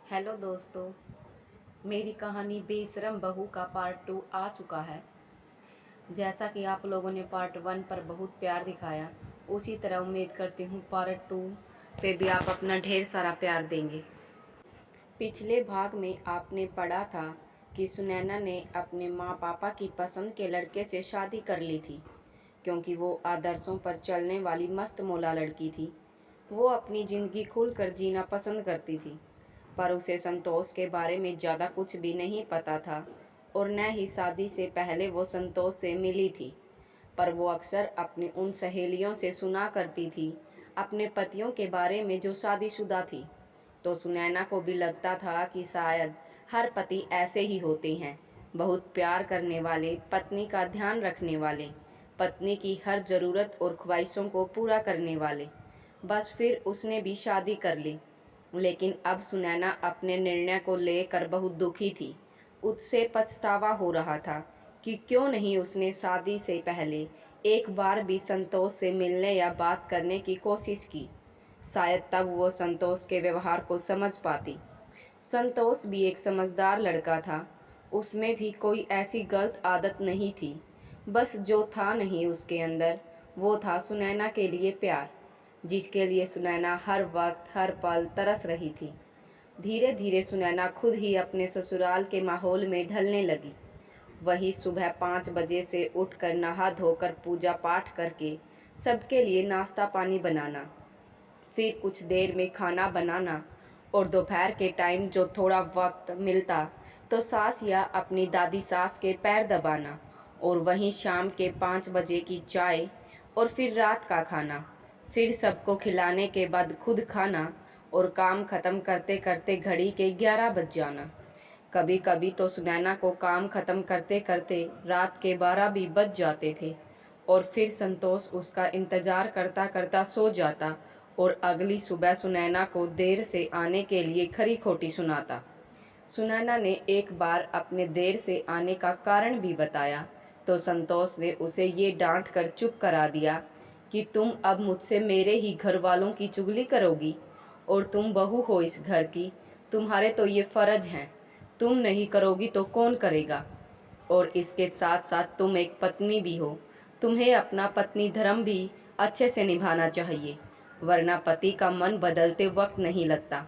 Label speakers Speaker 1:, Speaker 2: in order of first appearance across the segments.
Speaker 1: Hello दोस्तों, मेरी कहानी बेशरम बहू का पार्ट 2 आ चुका है। जैसा कि आप लोगों ने पार्ट 1 पर बहुत प्यार दिखाया, उसी तरह उम्मीद करती हूँ पार्ट 2 पे भी आप अपना ढेर सारा प्यार देंगे। पिछले भाग में आपने पढ़ा था कि सुनैना ने अपने माँ पापा की पसंद के लड़के से शादी कर ली थी, क्योंकि वो आदर्शों पर चलने वाली मस्त मौला लड़की थी। वो अपनी ज़िंदगी खुलकर जीना पसंद करती थी, पर उसे संतोष के बारे में ज़्यादा कुछ भी नहीं पता था और न ही शादी से पहले वो संतोष से मिली थी। पर वो अक्सर अपनी उन सहेलियों से सुना करती थी अपने पतियों के बारे में जो शादीशुदा थी। तो सुनैना को भी लगता था कि शायद हर पति ऐसे ही होते हैं, बहुत प्यार करने वाले, पत्नी का ध्यान रखने वाले, पत्नी की हर ज़रूरत और ख्वाहिशों को पूरा करने वाले। बस फिर उसने भी शादी कर ली। लेकिन अब सुनैना अपने निर्णय को लेकर बहुत दुखी थी। उससे पछतावा हो रहा था कि क्यों नहीं उसने शादी से पहले एक बार भी संतोष से मिलने या बात करने की कोशिश की। शायद तब वो संतोष के व्यवहार को समझ पाती। संतोष भी एक समझदार लड़का था। उसमें भी कोई ऐसी गलत आदत नहीं थी। बस जो था नहीं उसके अंदर, वो था सुनैना के लिए प्यार, जिसके लिए सुनैना हर वक्त हर पल तरस रही थी। धीरे धीरे सुनैना खुद ही अपने ससुराल के माहौल में ढलने लगी। वही सुबह 5 बजे से उठकर नहा धोकर पूजा पाठ करके सबके लिए नाश्ता पानी बनाना, फिर कुछ देर में खाना बनाना और दोपहर के टाइम जो थोड़ा वक्त मिलता तो सास या अपनी दादी सास के पैर दबाना, और वहीं शाम के 5 बजे की चाय और फिर रात का खाना, फिर सबको खिलाने के बाद खुद खाना और काम ख़त्म करते करते घड़ी के 11 बज जाना। कभी कभी तो सुनैना को काम ख़त्म करते करते रात के 12 भी बज जाते थे और फिर संतोष उसका इंतज़ार करता करता सो जाता और अगली सुबह सुनैना को देर से आने के लिए खरी खोटी सुनाता। सुनैना ने एक बार अपने देर से आने का कारण भी बताया तो संतोष ने उसे ये डांट कर चुप करा दिया कि तुम अब मुझसे मेरे ही घर वालों की चुगली करोगी, और तुम बहू हो इस घर की, तुम्हारे तो ये फ़र्ज हैं, तुम नहीं करोगी तो कौन करेगा। और इसके साथ साथ तुम एक पत्नी भी हो, तुम्हें अपना पत्नी धर्म भी अच्छे से निभाना चाहिए, वरना पति का मन बदलते वक्त नहीं लगता।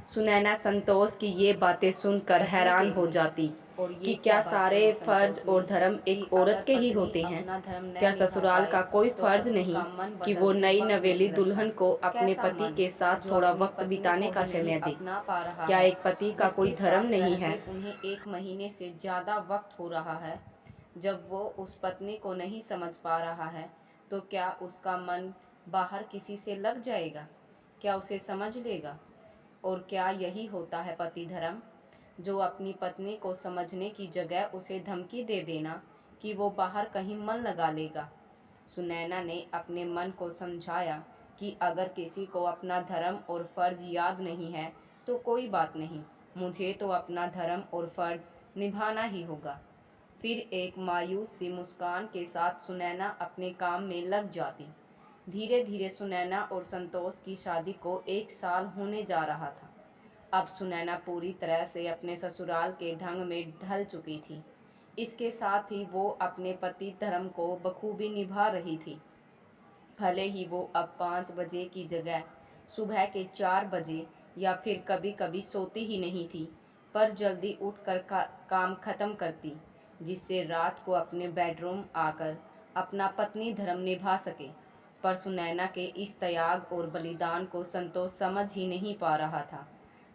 Speaker 1: सुनैना संतोष की ये बातें सुनकर हैरान हो जाती कि क्या सारे फर्ज और धर्म एक औरत के ही होते हैं? क्या ससुराल का कोई फर्ज नहीं कि वो नई नवेली दुल्हन को अपने पति के साथ थोड़ा वक्त बिताने का समय दे? क्या एक पति का कोई धर्म नहीं है? उन्हें 1 महीने से ज़्यादा वक्त हो रहा है। जब वो उस पत्नी को नहीं समझ पा रहा है तो क्या उसका मन बाहर किसी से लग जाएगा? क्या उसे समझ लेगा? और क्या यही होता है पति धर्म, जो अपनी पत्नी को समझने की जगह उसे धमकी दे देना कि वो बाहर कहीं मन लगा लेगा? सुनैना ने अपने मन को समझाया कि अगर किसी को अपना धर्म और फर्ज याद नहीं है तो कोई बात नहीं, मुझे तो अपना धर्म और फर्ज निभाना ही होगा। फिर एक मायूस सी मुस्कान के साथ सुनैना अपने काम में लग जाती। धीरे धीरे सुनैना और संतोष की शादी को 1 साल होने जा रहा था। अब सुनैना पूरी तरह से अपने ससुराल के ढंग में ढल चुकी थी। इसके साथ ही वो अपने पति धर्म को बखूबी निभा रही थी। भले ही वो अब 5 बजे की जगह सुबह के 4 बजे या फिर कभी कभी सोती ही नहीं थी, पर जल्दी उठकर काम खत्म करती, जिससे रात को अपने बेडरूम आकर अपना पत्नी धर्म निभा सके। पर सुनैना के इस त्याग और बलिदान को संतोष समझ ही नहीं पा रहा था।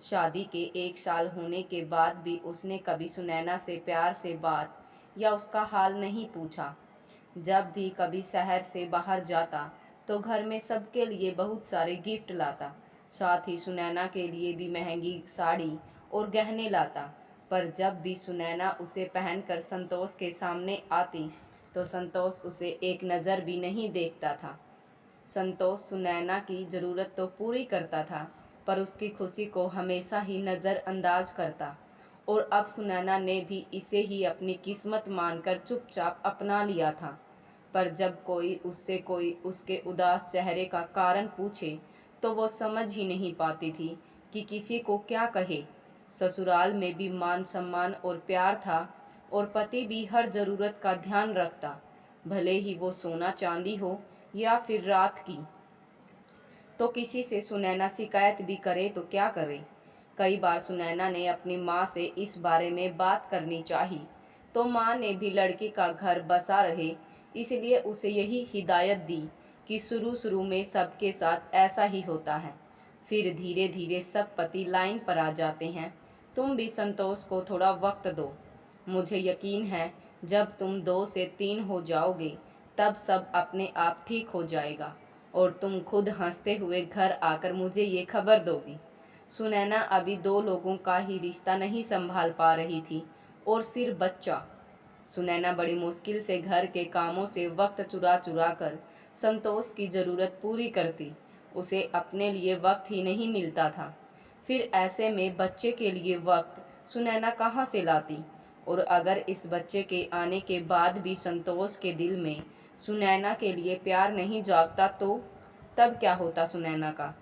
Speaker 1: शादी के 1 साल होने के बाद भी उसने कभी सुनैना से प्यार से बात या उसका हाल नहीं पूछा। जब भी कभी शहर से बाहर जाता तो घर में सबके लिए बहुत सारे गिफ्ट लाता, साथ ही सुनैना के लिए भी महंगी साड़ी और गहने लाता। पर जब भी सुनैना उसे पहनकर संतोष के सामने आती तो संतोष उसे एक नज़र भी नहीं देखता था। संतोष सुनैना की ज़रूरत तो पूरी करता था, पर उसकी खुशी को हमेशा ही नज़रअंदाज करता, और अब सुनैना ने भी इसे ही अपनी किस्मत मानकर चुपचाप अपना लिया था। पर जब कोई उसके उदास चेहरे का कारण पूछे तो वो समझ ही नहीं पाती थी कि किसी को क्या कहे। ससुराल में भी मान सम्मान और प्यार था और पति भी हर जरूरत का ध्यान रखता, भले ही वो सोना चांदी हो या फिर रात की। तो किसी से सुनैना शिकायत भी करे तो क्या करे। कई बार सुनैना ने अपनी माँ से इस बारे में बात करनी चाही, तो माँ ने भी लड़की का घर बसा रहे, इसलिए उसे यही हिदायत दी कि शुरू शुरू में सबके साथ ऐसा ही होता है, फिर धीरे धीरे सब पति लाइन पर आ जाते हैं। तुम भी संतोष को थोड़ा वक्त दो। मुझे यकीन है जब तुम 2 से 3 हो जाओगे तब सब अपने आप ठीक हो जाएगा और तुम खुद हंसते हुए घर आकर मुझे ये खबर दोगी। सुनैना अभी 2 लोगों का ही रिश्ता नहीं संभाल पा रही थी और फिर बच्चा। सुनैना बड़ी मुश्किल से घर के कामों से वक्त चुरा चुरा कर संतोष की ज़रूरत पूरी करती। उसे अपने लिए वक्त ही नहीं मिलता था। फिर ऐसे में बच्चे के लिए वक्त सुनैना कहाँ से लाती। और अगर इस बच्चे के आने के बाद भी संतोष के दिल में सुनैना के लिए प्यार नहीं जागता तो तब क्या होता सुनैना का।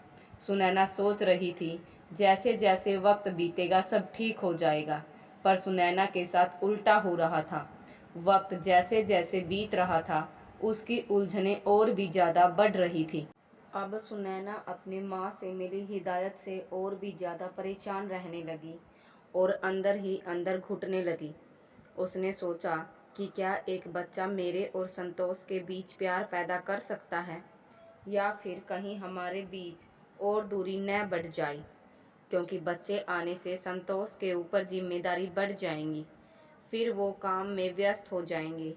Speaker 1: सुनैना सोच रही थी जैसे जैसे वक्त बीतेगा सब ठीक हो जाएगा, पर सुनैना के साथ उल्टा हो रहा था। वक्त जैसे जैसे बीत रहा था उसकी उलझनें और भी ज़्यादा बढ़ रही थी। अब सुनैना अपनी माँ से मिली हिदायत से और भी ज़्यादा परेशान रहने लगी और अंदर ही अंदर घुटने लगी। उसने सोचा कि क्या एक बच्चा मेरे और संतोष के बीच प्यार पैदा कर सकता है, या फिर कहीं हमारे बीच और दूरी न बढ़ जाए, क्योंकि बच्चे आने से संतोष के ऊपर जिम्मेदारी बढ़ जाएंगी। फिर वो काम में व्यस्त हो जाएंगे,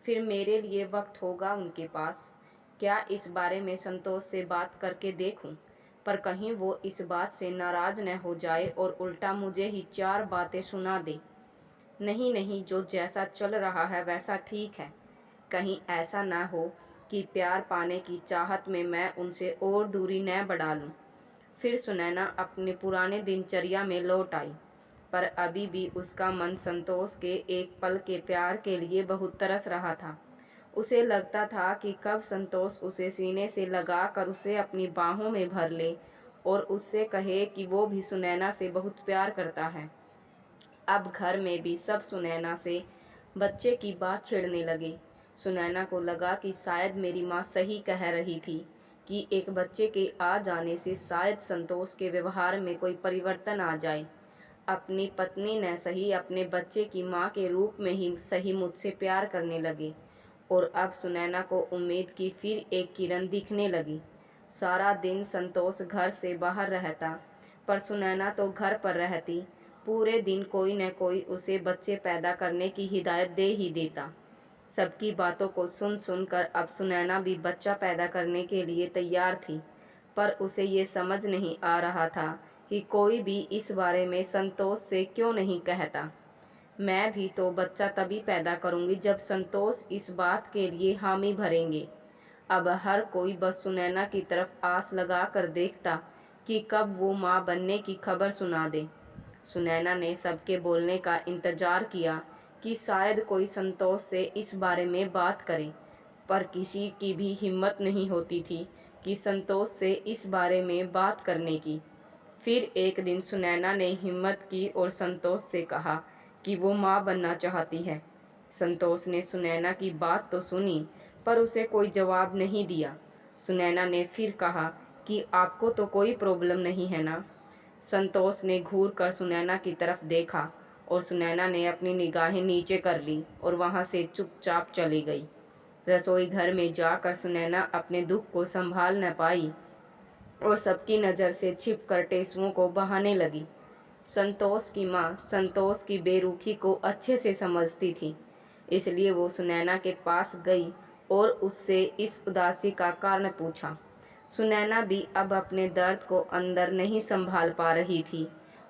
Speaker 1: फिर मेरे लिए वक्त होगा उनके पास। क्या इस बारे में संतोष से बात करके देखूं, पर कहीं वो इस बात से नाराज न हो जाए और उल्टा मुझे ही 4 बातें सुना दे। नहीं नहीं, जो जैसा चल रहा है वैसा ठीक है। कहीं ऐसा ना हो कि प्यार पाने की चाहत में मैं उनसे और दूरी न बढ़ा लूं। फिर सुनैना अपने पुराने दिनचर्या में लौट आई, पर अभी भी उसका मन संतोष के एक पल के प्यार के लिए बहुत तरस रहा था। उसे लगता था कि कब संतोष उसे सीने से लगा कर उसे अपनी बाहों में भर ले और उससे कहे कि वो भी सुनैना से बहुत प्यार करता है। अब घर में भी सब सुनैना से बच्चे की बात छेड़ने लगे। सुनैना को लगा कि शायद मेरी माँ सही कह रही थी कि एक बच्चे के आ जाने से शायद संतोष के व्यवहार में कोई परिवर्तन आ जाए। अपनी पत्नी ने सही, अपने बच्चे की माँ के रूप में ही सही मुझसे प्यार करने लगे। और अब सुनैना को उम्मीद की फिर एक किरण दिखने लगी। सारा दिन संतोष घर से बाहर रहता, पर सुनैना तो घर पर रहती। पूरे दिन कोई न कोई उसे बच्चे पैदा करने की हिदायत दे ही देता। सबकी बातों को सुन सुनकर अब सुनैना भी बच्चा पैदा करने के लिए तैयार थी, पर उसे ये समझ नहीं आ रहा था कि कोई भी इस बारे में संतोष से क्यों नहीं कहता। मैं भी तो बच्चा तभी पैदा करूंगी जब संतोष इस बात के लिए हामी भरेंगे। अब हर कोई बस सुनैना की तरफ आस लगा कर देखता कि कब वो माँ बनने की खबर सुना दे। सुनैना ने सबके बोलने का इंतजार किया कि शायद कोई संतोष से इस बारे में बात करे, पर किसी की भी हिम्मत नहीं होती थी कि संतोष से इस बारे में बात करने की। फिर एक दिन सुनैना ने हिम्मत की और संतोष से कहा कि वो माँ बनना चाहती है। संतोष ने सुनैना की बात तो सुनी, पर उसे कोई जवाब नहीं दिया। सुनैना ने फिर कहा कि आपको तो कोई प्रॉब्लम नहीं है ना। संतोष ने घूर कर सुनैना की तरफ देखा और सुनैना ने अपनी निगाहें नीचे कर ली और वहां से चुपचाप चली गई। रसोई घर में जाकर सुनैना अपने दुख को संभाल न पाई और सबकी नज़र से छिपकर टेसुओं को बहाने लगी। संतोष की माँ संतोष की बेरुखी को अच्छे से समझती थी, इसलिए वो सुनैना के पास गई और उससे इस उदासी का कारण पूछा। सुनैना भी अब अपने दर्द को अंदर नहीं संभाल पा रही थी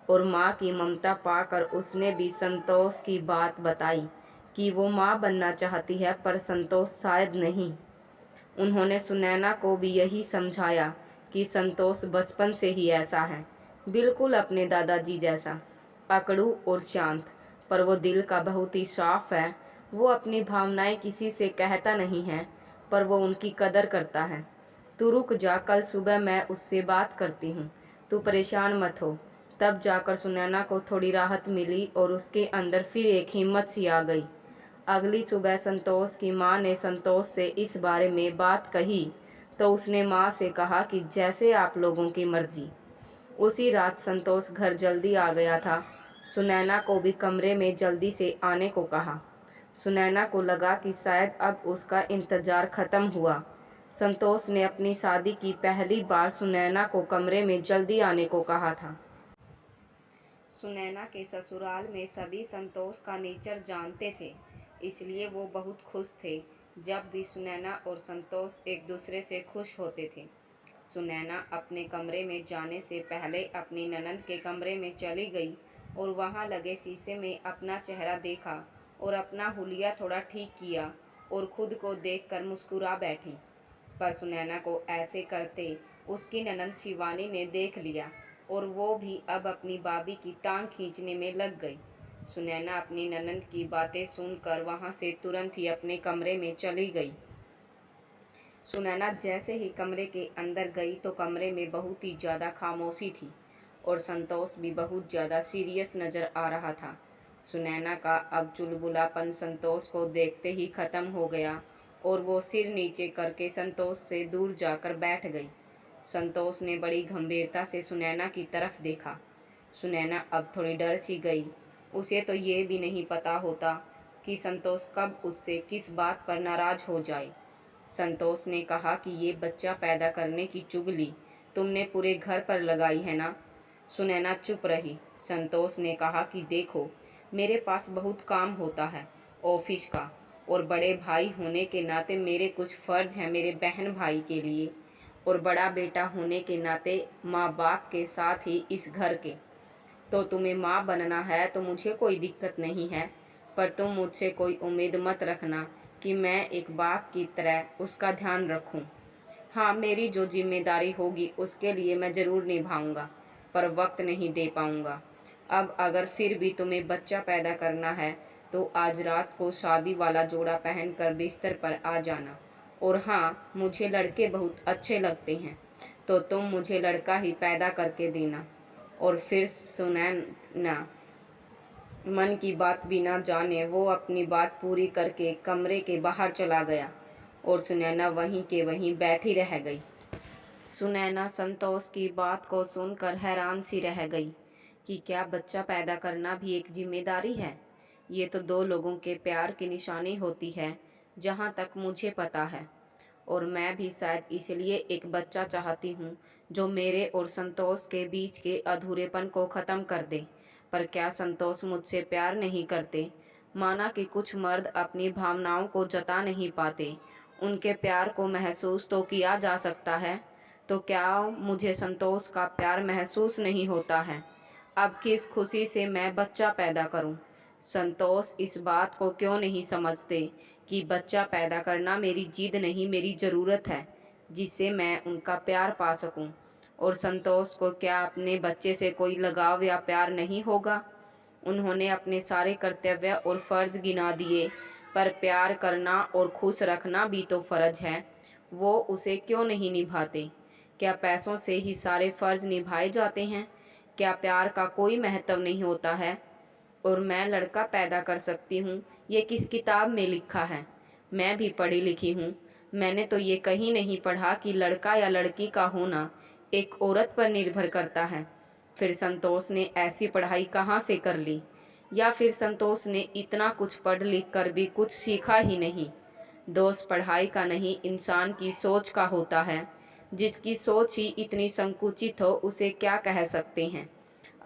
Speaker 1: और माँ की ममता पाकर उसने भी संतोष की बात बताई कि वो माँ बनना चाहती है, पर संतोष शायद नहीं। उन्होंने सुनैना को भी यही समझाया कि संतोष बचपन से ही ऐसा है, बिल्कुल अपने दादाजी जैसा, अकड़ू और शांत, पर वो दिल का बहुत ही साफ है। वो अपनी भावनाएं किसी से कहता नहीं है, पर वो उनकी कदर करता है। तू रुक जा, कल सुबह मैं उससे बात करती हूँ, तू परेशान मत हो। तब जाकर सुनैना को थोड़ी राहत मिली और उसके अंदर फिर एक हिम्मत सी आ गई। अगली सुबह संतोष की माँ ने संतोष से इस बारे में बात कही तो उसने माँ से कहा कि जैसे आप लोगों की मर्जी। उसी रात संतोष घर जल्दी आ गया था। सुनैना को भी कमरे में जल्दी से आने को कहा। सुनैना को लगा कि शायद अब उसका इंतज़ार ख़त्म हुआ। संतोष ने अपनी शादी की पहली बार सुनैना को कमरे में जल्दी आने को कहा था। सुनैना के ससुराल में सभी संतोष का नेचर जानते थे, इसलिए वो बहुत खुश थे। जब भी सुनैना और संतोष एक दूसरे से खुश होते थे। सुनैना अपने कमरे में जाने से पहले अपनी ननंद के कमरे में चली गई और वहां लगे शीशे में अपना चेहरा देखा और अपना हुलिया थोड़ा ठीक किया और खुद को देखकर मुस्कुरा बैठी। पर सुनैना को ऐसे करते उसकी ननंद शिवानी ने देख लिया और वो भी अब अपनी भाभी की टांग खींचने में लग गई। सुनैना अपनी ननंद की बातें सुनकर वहां से तुरंत ही अपने कमरे में चली गई। सुनैना जैसे ही कमरे के अंदर गई तो कमरे में बहुत ही ज़्यादा खामोशी थी और संतोष भी बहुत ज़्यादा सीरियस नज़र आ रहा था। सुनैना का अब चुलबुलापन संतोष को देखते ही ख़त्म हो गया और वो सिर नीचे करके संतोष से दूर जाकर बैठ गई। संतोष ने बड़ी गंभीरता से सुनैना की तरफ देखा। सुनैना अब थोड़ी डर सी गई। उसे तो ये भी नहीं पता होता कि संतोष कब उससे किस बात पर नाराज़ हो जाए। संतोष ने कहा कि ये बच्चा पैदा करने की चुगली तुमने पूरे घर पर लगाई है ना। सुनैना चुप रही। संतोष ने कहा कि देखो, मेरे पास बहुत काम होता है ऑफिस का, और बड़े भाई होने के नाते मेरे कुछ फ़र्ज हैं मेरे बहन भाई के लिए, और बड़ा बेटा होने के नाते माँ बाप के साथ ही इस घर के। तो तुम्हें माँ बनना है तो मुझे कोई दिक्कत नहीं है, पर तुम मुझसे कोई उम्मीद मत रखना कि मैं एक बाप की तरह उसका ध्यान रखूं। हाँ, मेरी जो जिम्मेदारी होगी उसके लिए मैं ज़रूर निभाऊंगा, पर वक्त नहीं दे पाऊंगा। अब अगर फिर भी तुम्हें बच्चा पैदा करना है तो आज रात को शादी वाला जोड़ा पहनकर बिस्तर पर आ जाना। और हाँ, मुझे लड़के बहुत अच्छे लगते हैं, तो तुम मुझे लड़का ही पैदा करके देना। और फिर सुनैना मन की बात बिना जाने वो अपनी बात पूरी करके कमरे के बाहर चला गया और सुनैना वहीं के वहीं बैठी रह गई। सुनैना संतोष की बात को सुनकर हैरान सी रह गई कि क्या बच्चा पैदा करना भी एक जिम्मेदारी है। ये तो दो लोगों के प्यार की निशानी होती है, जहाँ तक मुझे पता है। और मैं भी शायद इसलिए एक बच्चा चाहती हूँ जो मेरे और संतोष के बीच के अधूरेपन को ख़त्म कर दे। पर क्या संतोष मुझसे प्यार नहीं करते? माना कि कुछ मर्द अपनी भावनाओं को जता नहीं पाते, उनके प्यार को महसूस तो किया जा सकता है, तो क्या मुझे संतोष का प्यार महसूस नहीं होता है? अब किस खुशी से मैं बच्चा पैदा करूं? संतोष इस बात को क्यों नहीं समझते कि बच्चा पैदा करना मेरी जिद नहीं, मेरी ज़रूरत है, जिससे मैं उनका प्यार पा सकूं। और संतोष को क्या अपने बच्चे से कोई लगाव या प्यार नहीं होगा? उन्होंने अपने सारे कर्तव्य और फ़र्ज गिना दिए, पर प्यार करना और खुश रखना भी तो फ़र्ज है। वो उसे क्यों नहीं निभाते? क्या पैसों से ही सारे फ़र्ज निभाए जाते हैं? क्या प्यार का कोई महत्व नहीं होता है? और मैं लड़का पैदा कर सकती हूँ, ये किस किताब में लिखा है? मैं भी पढ़ी लिखी हूँ, मैंने तो ये कहीं नहीं पढ़ा कि लड़का या लड़की का होना एक औरत पर निर्भर करता है। फिर संतोष ने ऐसी पढ़ाई कहाँ से कर ली? या फिर संतोष ने इतना कुछ पढ़ लिख कर भी कुछ सीखा ही नहीं? दोष पढ़ाई का नहीं, इंसान की सोच का होता है। जिसकी सोच ही इतनी संकुचित हो उसे क्या कह सकते हैं।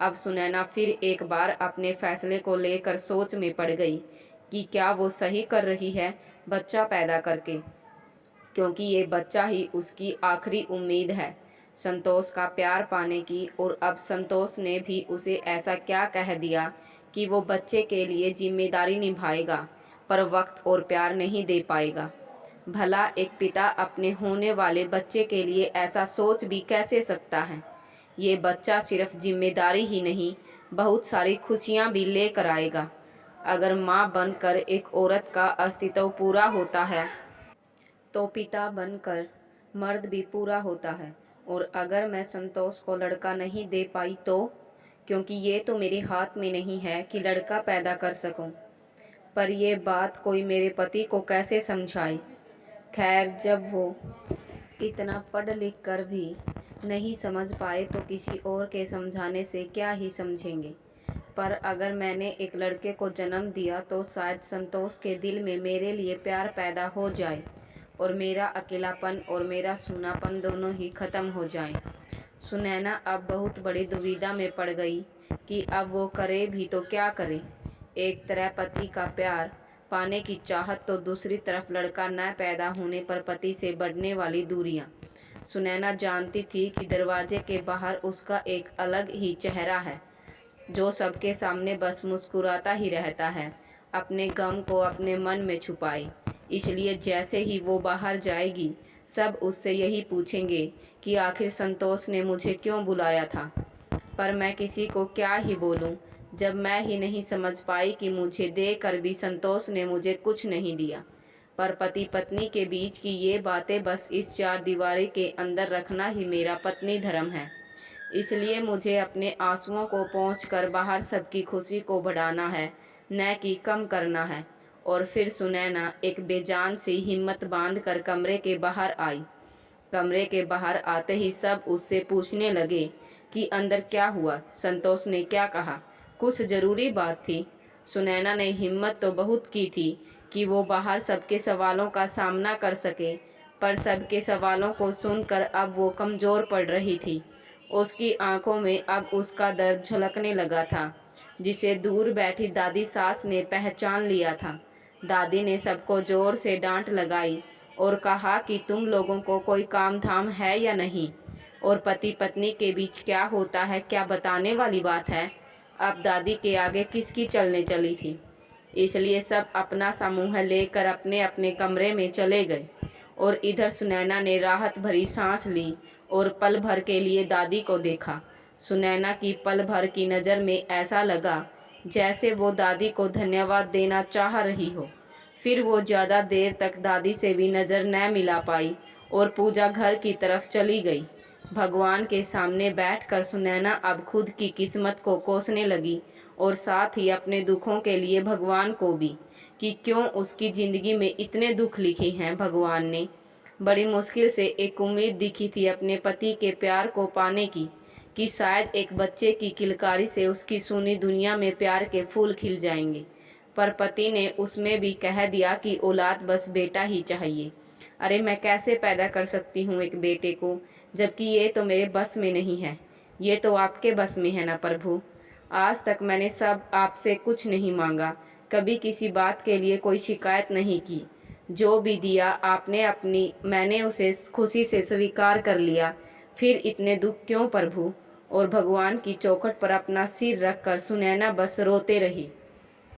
Speaker 1: अब सुनैना फिर एक बार अपने फैसले को लेकर सोच में पड़ गई कि क्या वो सही कर रही है बच्चा पैदा करके, क्योंकि ये बच्चा ही उसकी आखिरी उम्मीद है संतोष का प्यार पाने की। और अब संतोष ने भी उसे ऐसा क्या कह दिया कि वो बच्चे के लिए जिम्मेदारी निभाएगा पर वक्त और प्यार नहीं दे पाएगा। भला एक पिता अपने होने वाले बच्चे के लिए ऐसा सोच भी कैसे सकता है? ये बच्चा सिर्फ जिम्मेदारी ही नहीं, बहुत सारी खुशियाँ भी लेकर आएगा। अगर माँ बनकर एक औरत का अस्तित्व पूरा होता है तो पिता बनकर मर्द भी पूरा होता है। और अगर मैं संतोष को लड़का नहीं दे पाई तो क्योंकि ये तो मेरे हाथ में नहीं है कि लड़का पैदा कर सकूं। पर यह बात कोई मेरे पति को कैसे समझाए। खैर, जब वो इतना पढ़ लिख कर भी नहीं समझ पाए तो किसी और के समझाने से क्या ही समझेंगे। पर अगर मैंने एक लड़के को जन्म दिया तो शायद संतोष के दिल में मेरे लिए प्यार पैदा हो जाए और मेरा अकेलापन और मेरा सूनापन दोनों ही खत्म हो जाएं। सुनैना अब बहुत बड़ी दुविधा में पड़ गई कि अब वो करे भी तो क्या करे। एक तरह पति का प्यार पाने की चाहत तो दूसरी तरफ लड़का न पैदा होने पर पति से बढ़ने वाली दूरियां। सुनैना जानती थी कि दरवाजे के बाहर उसका एक अलग ही चेहरा है जो सबके सामने बस मुस्कुराता ही रहता है, अपने गम को अपने मन में छुपाए। इसलिए जैसे ही वो बाहर जाएगी सब उससे यही पूछेंगे कि आखिर संतोष ने मुझे क्यों बुलाया था। पर मैं किसी को क्या ही बोलूं जब मैं ही नहीं समझ पाई कि मुझे देकर भी संतोष ने मुझे कुछ नहीं दिया। पर पति पत्नी के बीच की ये बातें बस इस चार दीवारी के अंदर रखना ही मेरा पत्नी धर्म है। इसलिए मुझे अपने आंसुओं को पोंछकर बाहर सबकी खुशी को बढ़ाना है, न कि कम करना है। और फिर सुनैना एक बेजान सी हिम्मत बांध कर कमरे के बाहर आई। कमरे के बाहर आते ही सब उससे पूछने लगे कि अंदर क्या हुआ, संतोष ने क्या कहा, कुछ ज़रूरी बात थी। सुनैना ने हिम्मत तो बहुत की थी कि वो बाहर सबके सवालों का सामना कर सके, पर सबके सवालों को सुनकर अब वो कमज़ोर पड़ रही थी। उसकी आंखों में अब उसका दर्द झलकने लगा था, जिसे दूर बैठी दादी सास ने पहचान लिया था। दादी ने सबको जोर से डांट लगाई और कहा कि तुम लोगों को कोई काम धाम है या नहीं, और पति पत्नी के बीच क्या होता है क्या बताने वाली बात है। अब दादी के आगे किसकी चलने चली थी। इसलिए सब अपना समूह लेकर अपने अपने कमरे में चले गए और इधर सुनैना ने राहत भरी सांस ली और पल भर के लिए दादी को देखा। सुनैना की पल भर की नज़र में ऐसा लगा जैसे वो दादी को धन्यवाद देना चाह रही हो। फिर वो ज़्यादा देर तक दादी से भी नज़र न मिला पाई और पूजा घर की तरफ चली गई। भगवान के सामने बैठकर सुनैना अब खुद की किस्मत को कोसने लगी और साथ ही अपने दुखों के लिए भगवान को भी, कि क्यों उसकी ज़िंदगी में इतने दुख लिखे हैं भगवान ने। बड़ी मुश्किल से एक उम्मीद दिखी थी अपने पति के प्यार को पाने की, कि शायद एक बच्चे की किलकारी से उसकी सूनी दुनिया में प्यार के फूल खिल जाएंगे। पर पति ने उसमें भी कह दिया कि औलाद बस बेटा ही चाहिए। अरे मैं कैसे पैदा कर सकती हूँ एक बेटे को, जबकि ये तो मेरे बस में नहीं है। ये तो आपके बस में है ना प्रभु। आज तक मैंने सब आपसे कुछ नहीं मांगा, कभी किसी बात के लिए कोई शिकायत नहीं की। जो भी दिया आपने मैंने उसे खुशी से स्वीकार कर लिया। फिर इतने दुख क्यों प्रभु। और भगवान की चौखट पर अपना सिर रखकर सुनैना बस रोते रही।